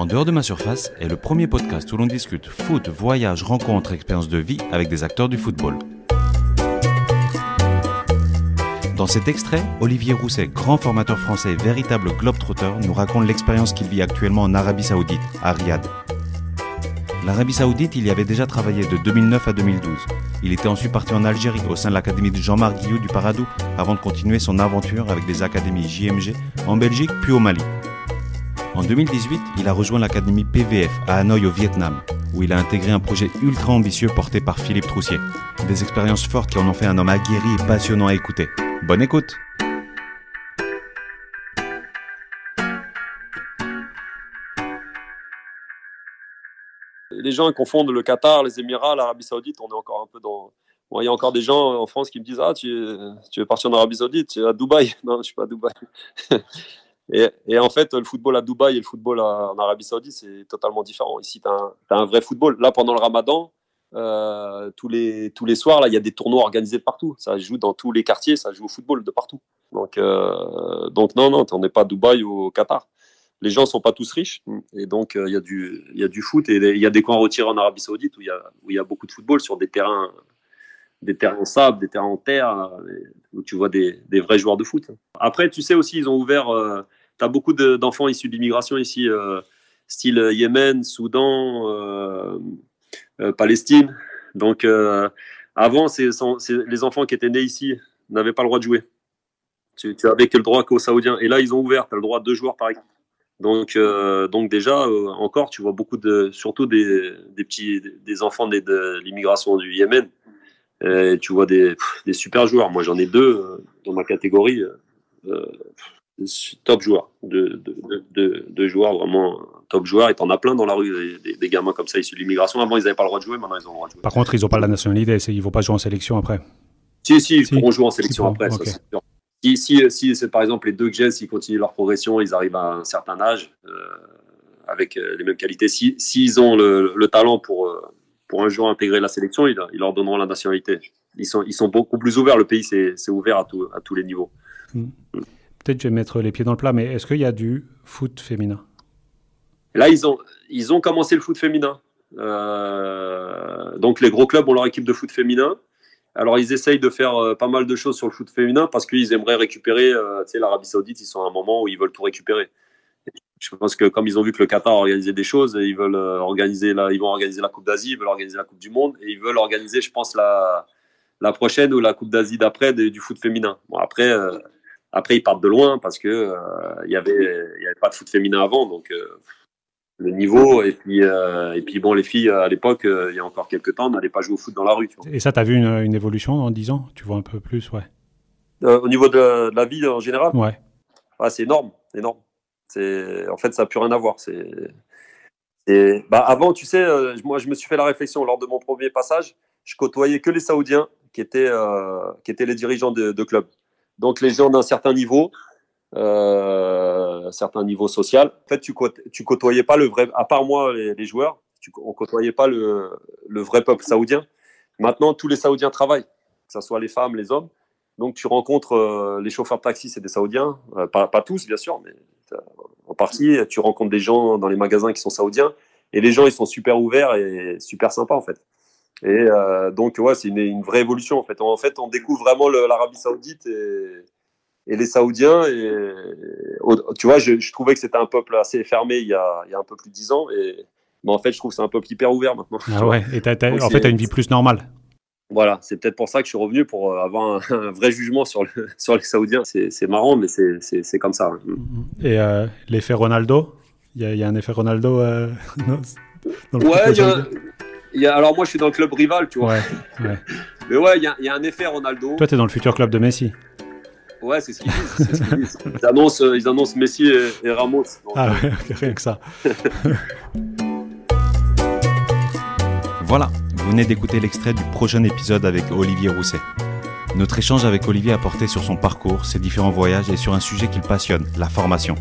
En dehors de ma surface est le premier podcast où l'on discute foot, voyage, rencontres, expériences de vie avec des acteurs du football. Dans cet extrait, Olivier Rousset, grand formateur français et véritable globetrotter, nous raconte l'expérience qu'il vit actuellement en Arabie Saoudite, à Riyad. L'Arabie Saoudite, il y avait déjà travaillé de 2009 à 2012. Il était ensuite parti en Algérie au sein de l'académie de Jean-Marc Guillou du Paradou avant de continuer son aventure avec des académies JMG en Belgique puis au Mali. En 2018, il a rejoint l'académie PVF à Hanoï au Vietnam, où il a intégré un projet ultra ambitieux porté par Philippe Troussier. Des expériences fortes qui en ont fait un homme aguerri et passionnant à écouter. Bonne écoute! Les gens confondent le Qatar, les Émirats, l'Arabie Saoudite. On est encore un peu dans. Bon, il y a encore des gens en France qui me disent « Ah, tu veux partir en Arabie Saoudite, tu es à Dubaï ?» Non, je ne suis pas à Dubaï. Et en fait, le football à Dubaï et le football en Arabie Saoudite, c'est totalement différent. Ici, tu as un vrai football. Là, pendant le Ramadan, tous les soirs, il y a des tournois organisés de partout. Ça joue dans tous les quartiers, ça joue au football de partout. Donc non, on n'est pas à Dubaï ou au Qatar. Les gens ne sont pas tous riches. Et donc, il y a du foot. Et il y a des coins retirés en Arabie Saoudite où il y a beaucoup de football sur des terrains en sable, des terrains en terre, où tu vois des vrais joueurs de foot. Après, tu sais aussi, ils ont ouvert... tu as beaucoup d'enfants issus de l'immigration ici, style Yémen, Soudan, Palestine. Donc, avant, les enfants qui étaient nés ici n'avaient pas le droit de jouer. Tu avais que le droit qu'aux Saoudiens. Et là, ils ont ouvert. Tu as le droit à 2 joueurs par équipe. Donc déjà, encore, tu vois beaucoup surtout des enfants de l'immigration du Yémen. Et tu vois des super joueurs. Moi, j'en ai 2 dans ma catégorie. Top joueurs. De joueurs, vraiment top joueurs. Et t'en as plein dans la rue, des gamins comme ça issus de l'immigration. Avant, ils n'avaient pas le droit de jouer, maintenant, ils ont le droit de jouer. Par contre, ils n'ont pas la nationalité, ils ne vont pas jouer en sélection après. Si, ils pourront jouer en sélection après, okay. Ça, c'est sûr. Si c'est par exemple les 2 que j'ai, s'ils continuent leur progression, ils arrivent à un certain âge, avec les mêmes qualités. S'ils ont le talent pour un jour intégrer la sélection, ils leur donneront la nationalité. Ils sont beaucoup plus ouverts. Le pays c'est ouvert à tous les niveaux. Peut-être je vais mettre les pieds dans le plat, mais est-ce qu'il y a du foot féminin? Là, ils ont commencé le foot féminin. Donc les gros clubs ont leur équipe de foot féminin. Alors, ils essayent de faire pas mal de choses sur le foot féminin parce qu'ils aimeraient récupérer, l'Arabie Saoudite, ils sont à un moment où ils veulent tout récupérer. Je pense que comme ils ont vu que le Qatar organisait des choses, ils veulent ils vont organiser la Coupe d'Asie, ils veulent organiser la Coupe du Monde et ils veulent organiser, je pense, la prochaine ou la Coupe d'Asie d'après du foot féminin. Bon, après, ils partent de loin parce que il y avait pas de foot féminin avant, donc le niveau et puis bon, les filles à l'époque, il y a encore quelques temps, n'allaient pas jouer au foot dans la rue. Tu vois. Et ça, t'as vu une évolution en 10 ans? Tu vois un peu plus, ouais. Au niveau de la vie en général, ouais. C'est énorme. En fait, ça n'a plus rien à voir. Avant, tu sais, moi, je me suis fait la réflexion lors de mon premier passage. Je côtoyais que les Saoudiens qui étaient les dirigeants de clubs. Donc, les gens d'un certain niveau social. En fait, tu côtoyais pas le vrai, à part moi, les joueurs, on côtoyait pas le vrai peuple saoudien. Maintenant, tous les Saoudiens travaillent, que ce soit les femmes, les hommes. Donc, tu rencontres les chauffeurs de taxi, c'est des Saoudiens. Pas tous, bien sûr, mais en partie. Tu rencontres des gens dans les magasins qui sont saoudiens. Et les gens, ils sont super ouverts et super sympas, en fait. Et donc, ouais, c'est une vraie évolution, en fait. On découvre vraiment l'Arabie Saoudite et les Saoudiens. Tu vois, je trouvais que c'était un peuple assez fermé il y a un peu plus de 10 ans. Mais en fait, je trouve que c'est un peuple hyper ouvert maintenant. Ah ouais, et en fait, tu as une vie plus normale. Voilà, c'est peut-être pour ça que je suis revenu, pour avoir un vrai jugement sur les Saoudiens. C'est marrant, mais c'est comme ça. Et l'effet Ronaldo, il y a un effet Ronaldo dans le ouais, alors moi je suis dans le club rival, tu vois. Ouais. Mais ouais, il y a un effet Ronaldo. Toi, tu es dans le futur club de Messi. Ouais, c'est ce qu'ils disent. Ils annoncent Messi et Ramos. Donc, ouais, rien que ça. Voilà, vous venez d'écouter l'extrait du prochain épisode avec Olivier Rousset. Notre échange avec Olivier a porté sur son parcours, ses différents voyages et sur un sujet qu'il passionne, la formation.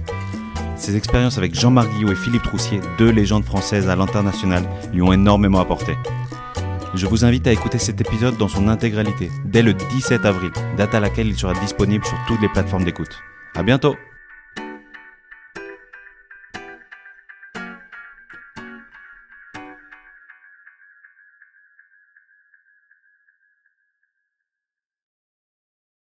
Ses expériences avec Jean-Marc Guillou et Philippe Troussier, 2 légendes françaises à l'international, lui ont énormément apporté. Je vous invite à écouter cet épisode dans son intégralité, dès le 17 avril, date à laquelle il sera disponible sur toutes les plateformes d'écoute. À bientôt!